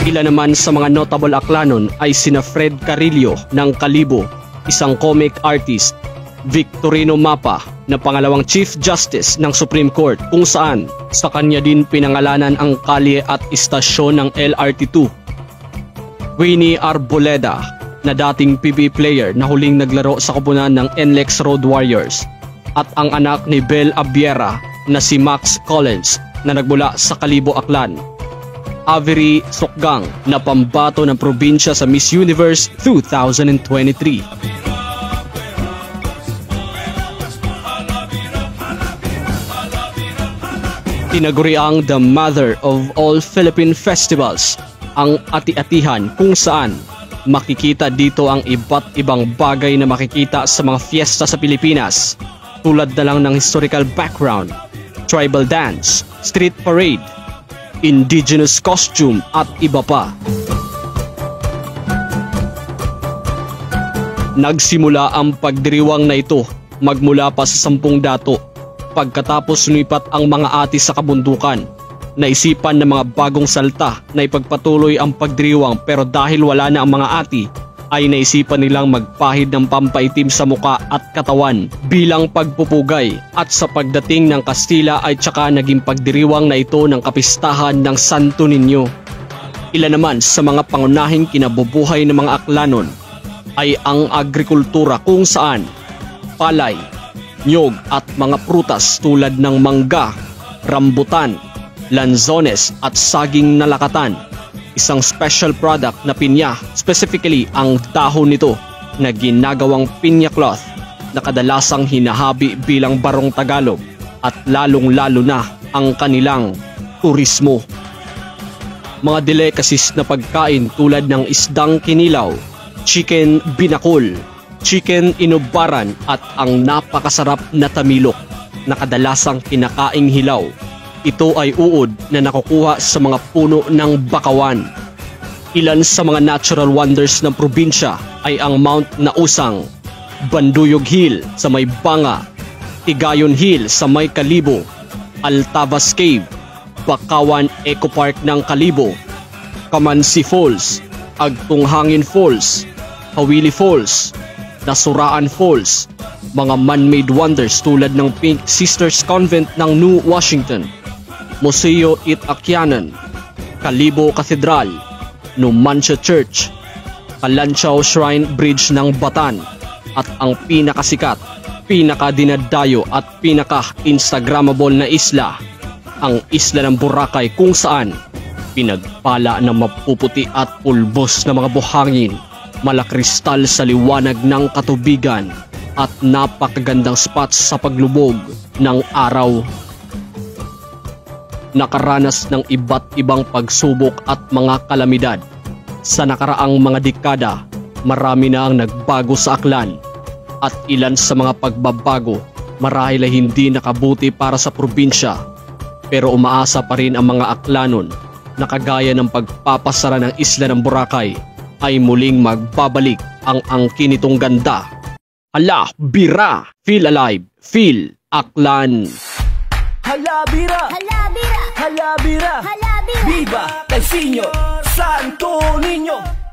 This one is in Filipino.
Ilan naman sa mga notable aklanon ay sina Fred Carrillo ng Kalibo, isang comic artist, Victorino Mapa na pangalawang Chief Justice ng Supreme Court kung saan sa kanya din pinangalanan ang kalye at istasyon ng LRT2. Winnie Arboleda na dating PBA player na huling naglaro sa koponan ng NLEX Road Warriors at ang anak ni Bel Abiera na si Max Collins na nagmula sa Kalibo, Aklan. Avery Sokgang na pambato ng probinsya sa Miss Universe 2023. Tinaguriang the mother of all Philippine festivals ang Ati-Atihan kung saan makikita dito ang iba't ibang bagay na makikita sa mga fiesta sa Pilipinas tulad na lang ng historical background, tribal dance, street parade, indigenous costume at iba pa. Nagsimula ang pagdiriwang na ito magmula pa sa 10 dato. Pagkatapos lumipat ang mga ati sa kabundukan, naisipan ng mga bagong salta na ipagpatuloy ang pagdiriwang pero dahil wala na ang mga ati, ay naisipan nilang magpahid ng pampaitim sa muka at katawan bilang pagpupugay at sa pagdating ng Kastila ay tsaka naging pagdiriwang na ito ng kapistahan ng Santo Niño. Ilan naman sa mga pangunahing kinabubuhay ng mga aklanon ay ang agrikultura kung saan palay, nyog at mga prutas tulad ng mangga, rambutan, lanzones at saging na lakatan. Isang special product na pinya, specifically ang dahon nito na ginagawang pinya cloth na kadalasang hinahabi bilang barong Tagalog at lalong-lalo na ang kanilang turismo. Mga delicacies na pagkain tulad ng isdang kinilaw, chicken binakol, chicken inubaran at ang napakasarap na tamilok na kadalasang kinakaing hilaw. Ito ay uod na nakukuha sa mga puno ng bakawan. Ilan sa mga natural wonders ng probinsya ay ang Mount Nausang, Banduyog Hill sa may Banga, Tigayon Hill sa may Kalibo, Altavas Cave, Bakawan Eco Park ng Kalibo, Kamansi Falls, Agtunghangin Falls, Hawili Falls, Nasuraan Falls, mga man-made wonders tulad ng Pink Sisters Convent ng New Washington, Museo It-Akyanan, Kalibo Cathedral, Numancia Church, Kalanchaw Shrine Bridge ng Batan, at ang pinakasikat, pinakadinadayo at pinaka-instagrammable na isla, ang Isla ng Boracay kung saan pinagpala ng mapuputi at pulbos na mga buhangin, malakristal sa liwanag ng katubigan at napakagandang spots sa paglubog ng araw. Nakaranas ng iba't ibang pagsubok at mga kalamidad. Sa nakaraang mga dekada, marami na ang nagbago sa Aklan at ilan sa mga pagbabago marahil ay hindi nakabuti para sa probinsya. Pero umaasa pa rin ang mga Aklanon na kagaya ng pagpapasara ng Isla ng Boracay ay muling magbabalik ang angkin nitong ganda. Hala, bira! Feel alive! Feel Aklan! Hala, bira! Hala, bira! Hala, bira! Hala, bira! Viva el Señor Santo Niño!